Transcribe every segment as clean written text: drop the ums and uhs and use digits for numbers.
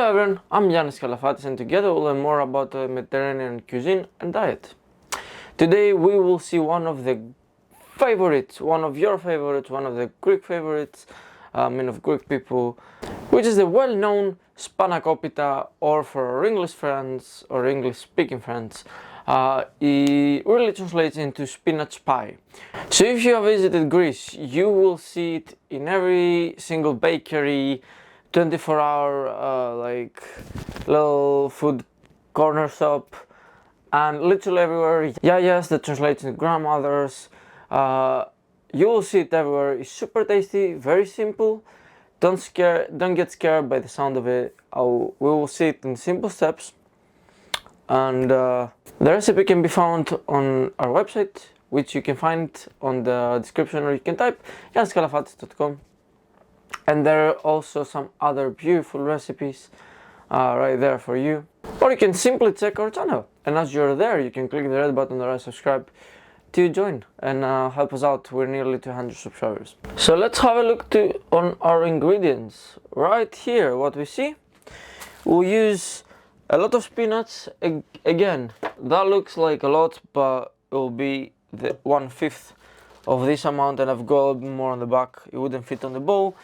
Hello everyone, I'm Yannis Kalafatis and together we'll learn more about the Mediterranean cuisine and diet. Today we will see one of the favorites, one of your favorites, one of the Greek favorites, of Greek people, which is the well-known Spanakopita, or for our English friends or English speaking friends, it really translates into spinach pie. So if you have visited Greece, you will see it in every single bakery, 24-hour like little food corner shop, and literally everywhere. Yeah, yes, that translates into grandmothers. You will see it everywhere. It's super tasty, very simple. Don't get scared by the sound of it. We will see it in simple steps, and the recipe can be found on our website, which you can find on the description, or you can type yanniskalafatis.com. And there are also some other beautiful recipes right there for you. Or you can simply check our channel, and as you're there you can click the red button or subscribe to join and help us out. We're nearly 200 subscribers. So let's have a look on our ingredients. Right here, what we see, we'll use a lot of spinach. Again, that looks like a lot, but it will be the 1/5 of this amount, and I've got a bit more on the back. It wouldn't fit on the bowl.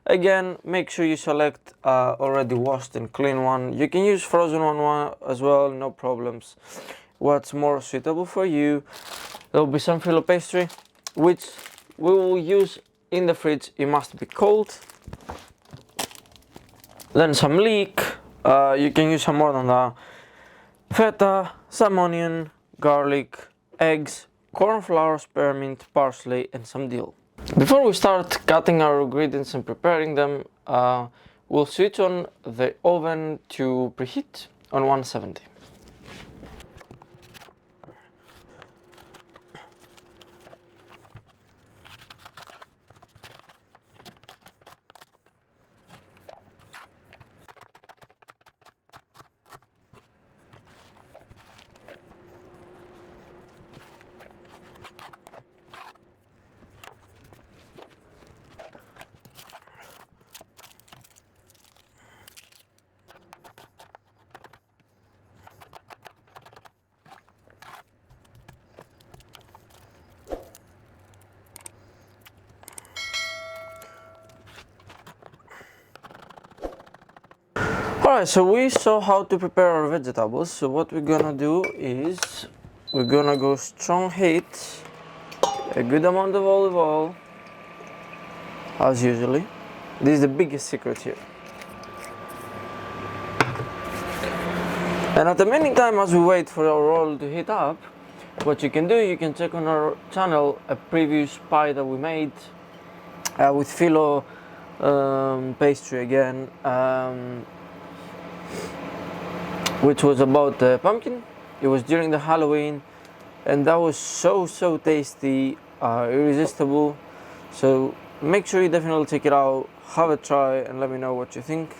Again, make sure you select already washed and clean one. You can use frozen one as well, no problems. What's more suitable for you. There will be some Filo pastry, which we will use in the fridge. It must be cold. Then some leek. You can use some more than that. Feta, some onion, garlic, eggs, cornflour, spearmint, parsley, and some dill. Before we start cutting our ingredients and preparing them, we'll switch on the oven to preheat on 170. Alright, so we saw how to prepare our vegetables. So what we're gonna do is we're gonna go strong heat, a good amount of olive oil, as usually. This is the biggest secret here. And at the meantime, as we wait for our oil to heat up, what you can do, you can check on our channel a previous pie that we made with Filo pastry again. Which was about pumpkin. It was during the Halloween, and that was so tasty, irresistible. So make sure you definitely check it out, have a try, and let me know what you think.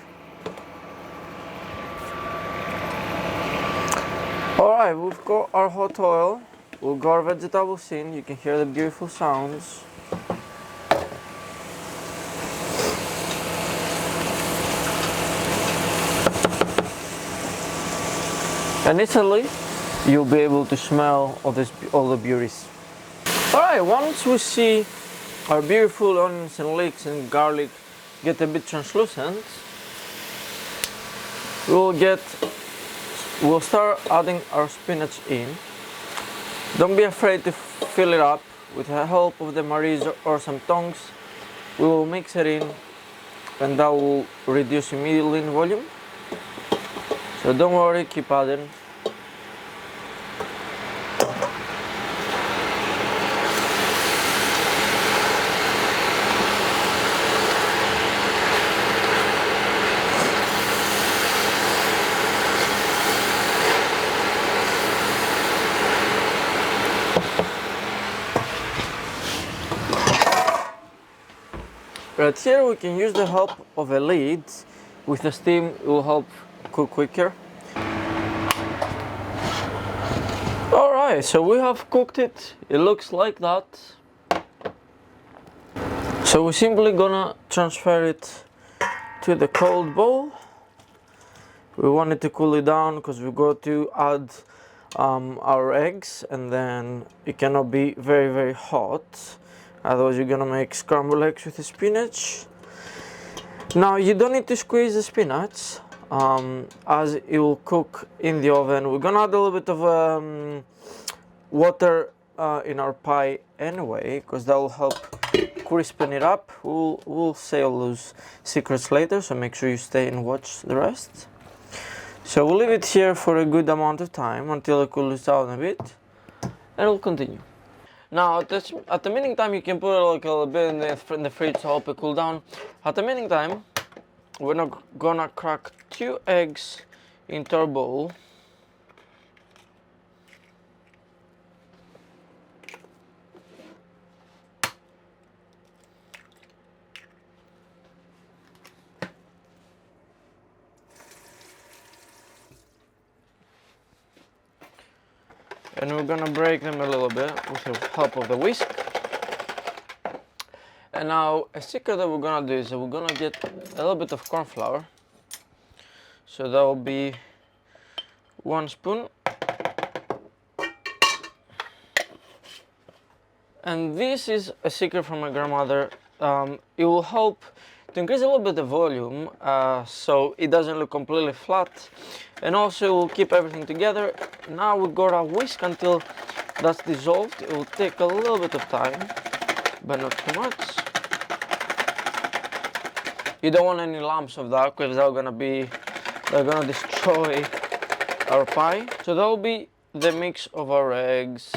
Alright, we've got our hot oil, we've got our vegetables in. You can hear the beautiful sounds. And instantly, you'll be able to smell all the beauties. Alright, once we see our beautiful onions and leeks and garlic get a bit translucent, we'll start adding our spinach in. Don't be afraid to fill it up. With the help of the maris or some tongs, we will mix it in, and that will reduce immediately in volume. So don't worry, keep adding. Right here we can use the help of a lid. With the steam it will help cook quicker. Alright, so we have cooked it. It looks like that. So we're simply gonna transfer it to the cold bowl. We want it to cool it down because we got to add our eggs, and then it cannot be very hot, otherwise you're gonna make scrambled eggs with the spinach. Now you don't need to squeeze the spinach, as it will cook in the oven. We're gonna add a little bit of water in our pie anyway, because that will help crispen it up. We'll say all those secrets later, so make sure you stay and watch the rest. So we'll leave it here for a good amount of time until it cools down a bit, and we'll continue. Now at the meantime, you can put it like a little bit in the fridge to help it cool down. At the meantime, we're not gonna crack 2 eggs into our bowl. And we're gonna break them a little bit with the help of the whisk. And now a secret that we're gonna do is that we're gonna get a little bit of corn flour. So that will be 1 spoon. And this is a secret from my grandmother. It will help to increase a little bit the volume, so it doesn't look completely flat, and also will keep everything together. Now we gotta whisk until that's dissolved. It will take a little bit of time, but not too much. You don't want any lumps of that, because they're gonna destroy our pie. So that will be the mix of our eggs.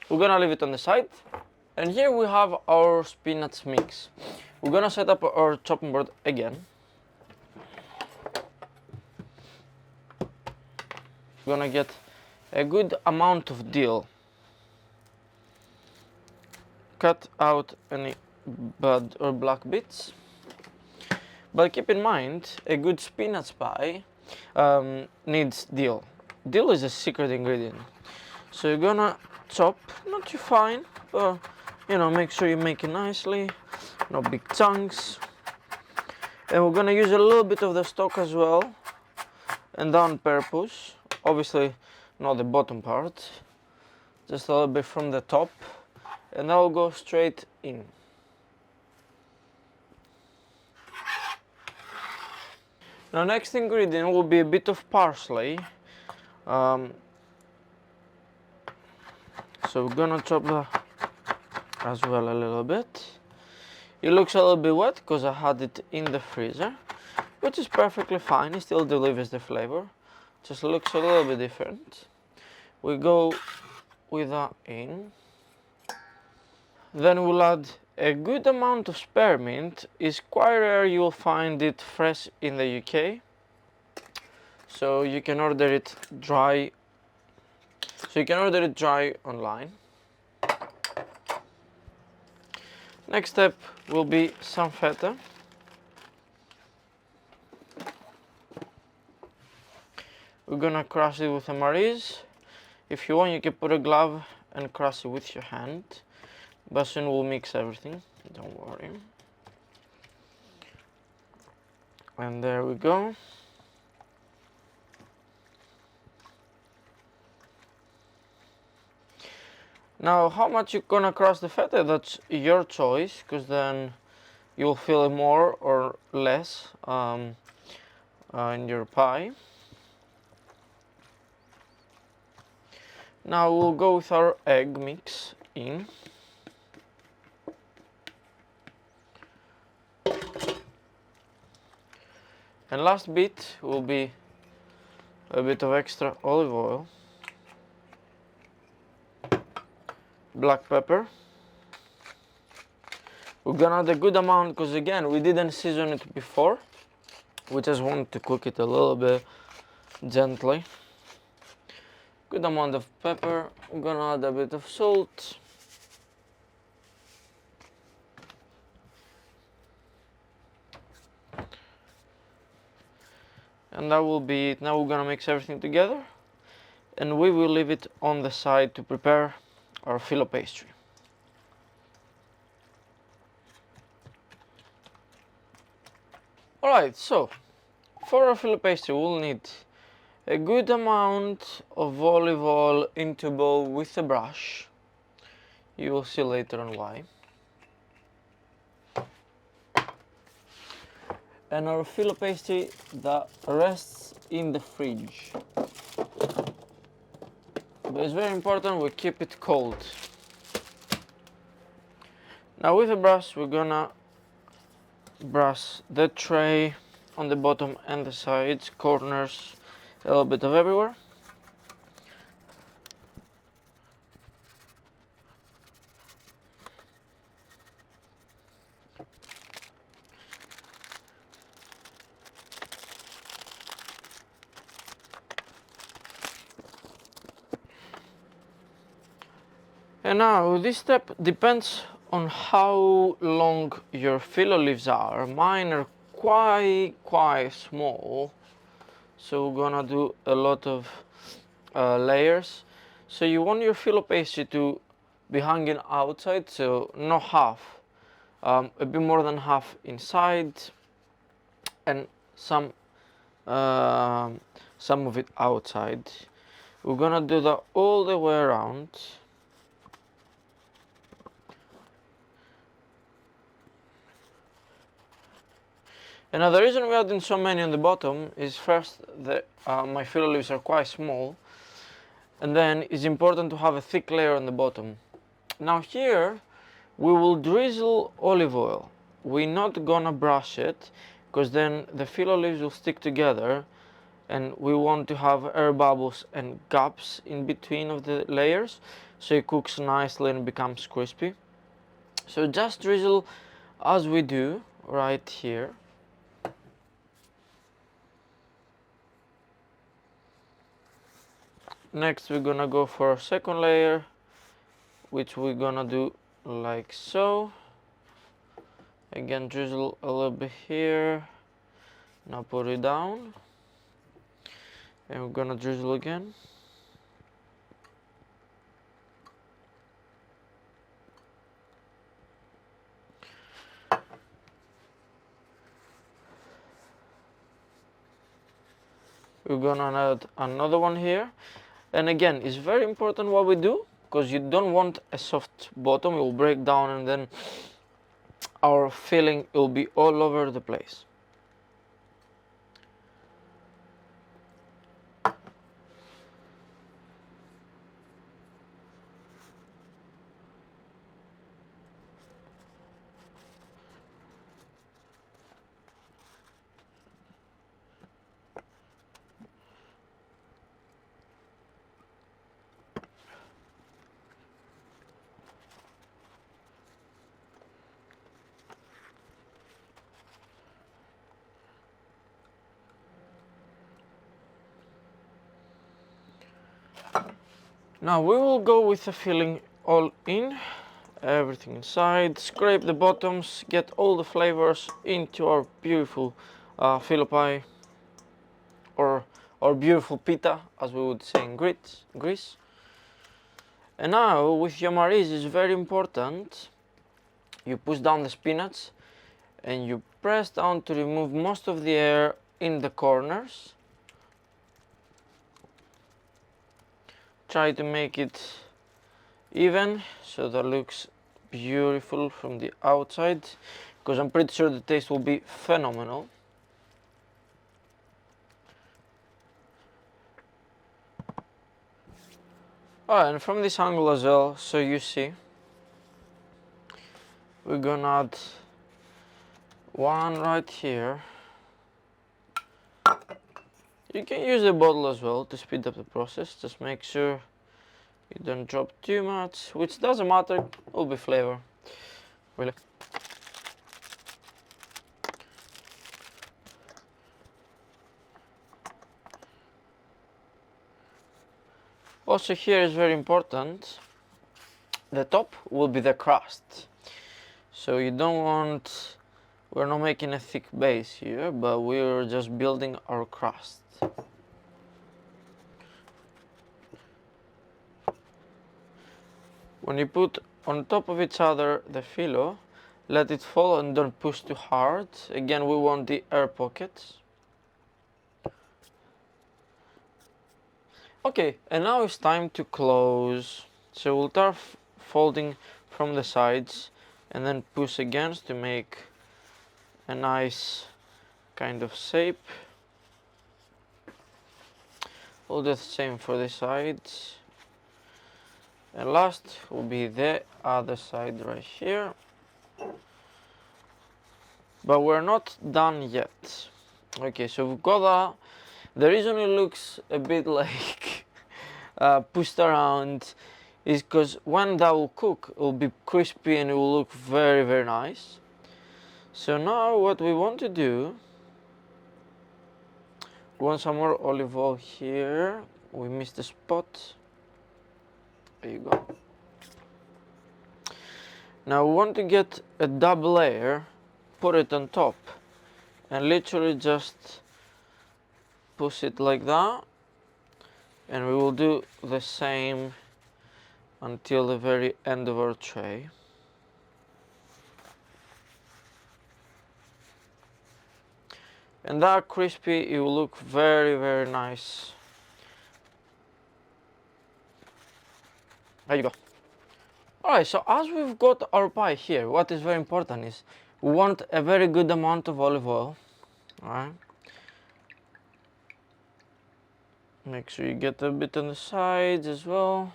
We're gonna leave it on the side. And here we have our spinach mix. We're gonna set up our chopping board again. We're gonna get a good amount of dill. Cut out any bad or black bits. But keep in mind, a good spinach pie needs dill. Dill is a secret ingredient. So you're gonna chop, not too fine, but make sure you make it nicely, no big chunks. And we're gonna use a little bit of the stalk as well, and on purpose, obviously not the bottom part, just a little bit from the top, and that will go straight in. Now next ingredient will be a bit of parsley. So we're gonna chop that as well a little bit. It looks a little bit wet because I had it in the freezer, which is perfectly fine. It still delivers the flavor, just looks a little bit different. We go with that in. Then we'll add a good amount of spearmint. It's quite rare you'll find it fresh in the UK, so you can order it dry. Online. Next step will be some feta. We're gonna crush it with a marise. If you want, you can put a glove and crush it with your hand, but soon we'll mix everything, don't worry. And there we go. Now, how much you're gonna crush the feta, that's your choice, because then you'll feel it more or less in your pie. Now we'll go with our egg mix in. And last bit will be a bit of extra olive oil, black pepper. We're gonna add a good amount because again we didn't season it before. We just want to cook it a little bit gently. Good amount of pepper. We're gonna add a bit of salt. And that will be it. Now we're gonna mix everything together and we will leave it on the side to prepare our Filo pastry. Alright, so For a filo pastry we'll need a good amount of olive oil into a bowl with a brush. You will see later on why. And our filo pastry that rests in the fridge. But it's very important we keep it cold. Now with a brush we're gonna brush the tray on the bottom and the sides, corners, a little bit of everywhere. And now this step depends on how long your filo leaves are. Mine are quite small, so we're gonna do a lot of layers. So you want your filo pastry to be hanging outside, so not half, a bit more than half inside, and some of it outside. We're gonna do that all the way around. And now the reason we're adding so many on the bottom is first that my filo leaves are quite small, and then it's important to have a thick layer on the bottom. Now here we will drizzle olive oil. We're not gonna brush it because then the filo leaves will stick together, and we want to have air bubbles and gaps in between of the layers so it cooks nicely and becomes crispy. So just drizzle as we do right here. Next we're gonna go for a second layer, which we're gonna do like so. Again, drizzle a little bit here. Now put it down. And we're gonna drizzle again. We're gonna add another one here. And again, it's very important what we do, because you don't want a soft bottom, it will break down and then our filling will be all over the place. Now we will go with the filling all in, everything inside, scrape the bottoms, get all the flavors into our beautiful filo pie, or beautiful pita, as we would say in Greece. And now with yamariz it's very important, you push down the spinach and you press down to remove most of the air in the corners. Try to make it even so that looks beautiful from the outside, because I'm pretty sure the taste will be phenomenal. Alright, and from this angle as well, so you see, we're gonna add one right here. You can use a bottle as well to speed up the process, just make sure you don't drop too much, which doesn't matter, it will be flavor, really. Also here is very important, the top will be the crust, so you don't want, we're not making a thick base here, but we're just building our crust. When you put on top of each other the filo, let it fall and don't push too hard. Again, we want the air pockets. Okay, and now it's time to close. So we'll start folding from the sides and then push against to make a nice kind of shape. We'll do the same for the sides. And last will be the other side right here. But we're not done yet. Okay, so we've got that. The reason it looks a bit like pushed around is because when that will cook, it will be crispy and it will look very, very nice. So now what we want to do, we want some more olive oil here. We missed the spot. There you go. Now we want to get a double layer, put it on top, and literally just push it like that. And we will do the same until the very end of our tray. And that crispy, it will look very, very nice. There you go. Alright, so as we've got our pie here, what is very important is we want a very good amount of olive oil. Alright. Make sure you get a bit on the sides as well.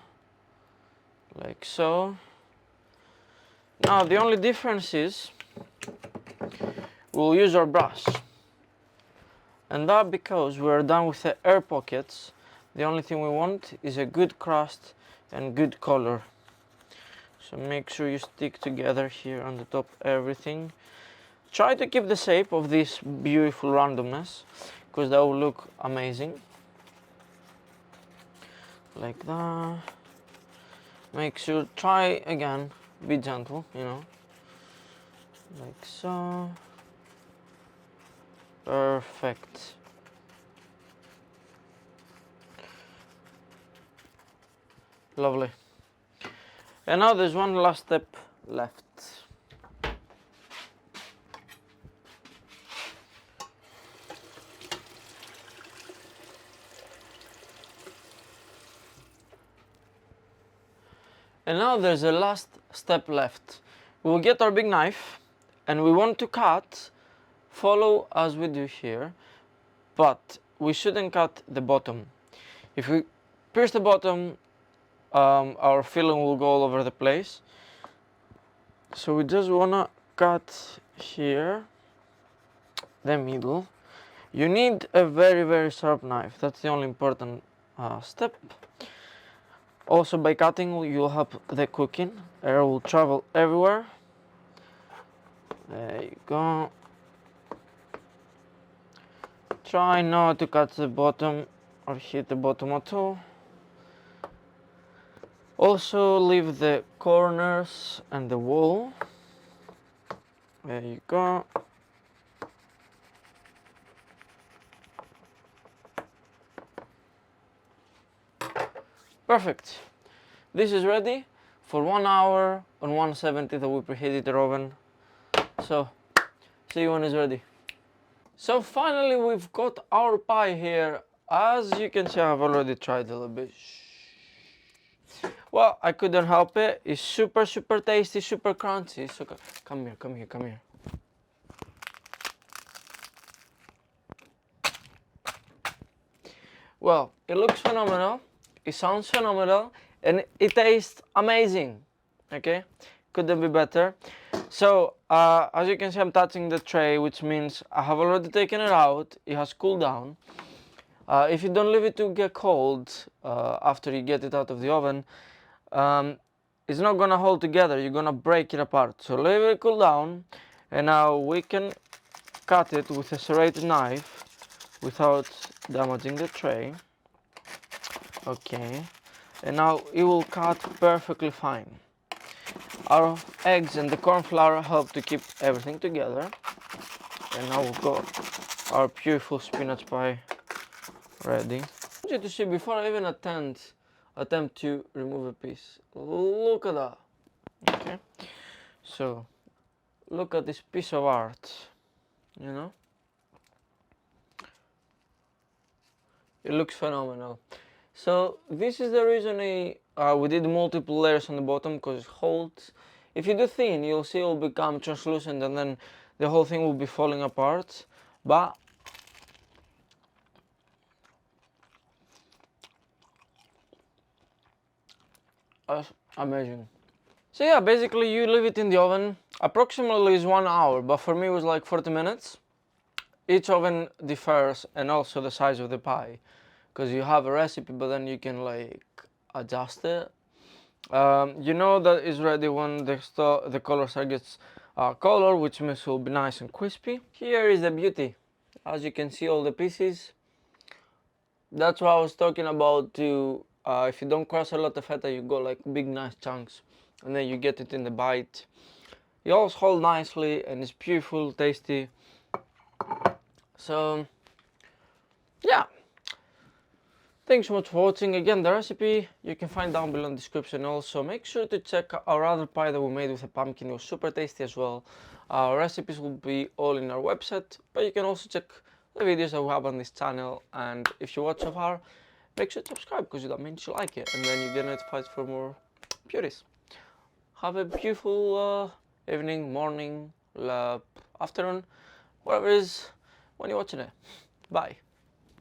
Like so. Now the only difference is we'll use our brush. And that because we're done with the air pockets, the only thing we want is a good crust and good color. So make sure you stick together here on the top everything. Try to keep the shape of this beautiful randomness, because that will look amazing. Like that. Make sure, try again, be gentle, you know. Like so. Perfect. Lovely. And now there's one last step left. And now there's a last step left. We'll get our big knife and we want to cut, follow as we do here, but we shouldn't cut the bottom. If we pierce the bottom, our filling will go all over the place. So we just wanna cut here, the middle. You need a very, very sharp knife. That's the only important step. Also, by cutting, you'll help the cooking. Air will travel everywhere. There you go. Try not to cut the bottom or hit the bottom at all. Also, leave the corners and the wall. There you go. Perfect. This is ready for 1 hour on 170 that we preheated the oven. So, see you when it's ready. So finally we've got our pie here. As you can see, I've already tried a little bit. Well, I couldn't help it. It's super, super tasty, super crunchy. So come here, come here, come here. Well, it looks phenomenal. It sounds phenomenal and it tastes amazing. Okay, couldn't be better. So as you can see, I'm touching the tray, which means I have already taken it out. It has cooled down. If you don't leave it to get cold after you get it out of the oven, it's not gonna hold together. You're gonna break it apart. So leave it cool down, and now we can cut it with a serrated knife without damaging the tray. Okay, and now it will cut perfectly fine. Our eggs and the corn flour help to keep everything together. And now we've got our beautiful spinach pie ready. I want you to see, before I even attempt to remove a piece, look at that. Okay, so look at this piece of art, you know. It looks phenomenal. So this is the reason we did multiple layers on the bottom, because it holds. If you do thin, you'll see it will become translucent and then the whole thing will be falling apart. But that's amazing. So yeah, basically you leave it in the oven. Approximately is 1 hour, but for me it was like 40 minutes. Each oven differs, and also the size of the pie, because you have a recipe but then you can like adjust it. You know that is ready when the color gets color, which means it will be nice and crispy. Here is the beauty. As you can see, all the pieces. That's what I was talking about too. If you don't crush a lot of feta, you go like big nice chunks, and then you get it in the bite. It all hold nicely and it's beautiful, tasty. So yeah, thanks so much for watching. Again, the recipe you can find down below in the description. Also make sure to check our other pie that we made with a pumpkin. It was super tasty as well. Our recipes will be all in our website, but you can also check the videos that we have on this channel. And if you watch so far, make sure to subscribe, because that means you like it, and then you get notified for more beauties. Have a beautiful evening, morning, afternoon, whatever it is when you're watching it. Bye.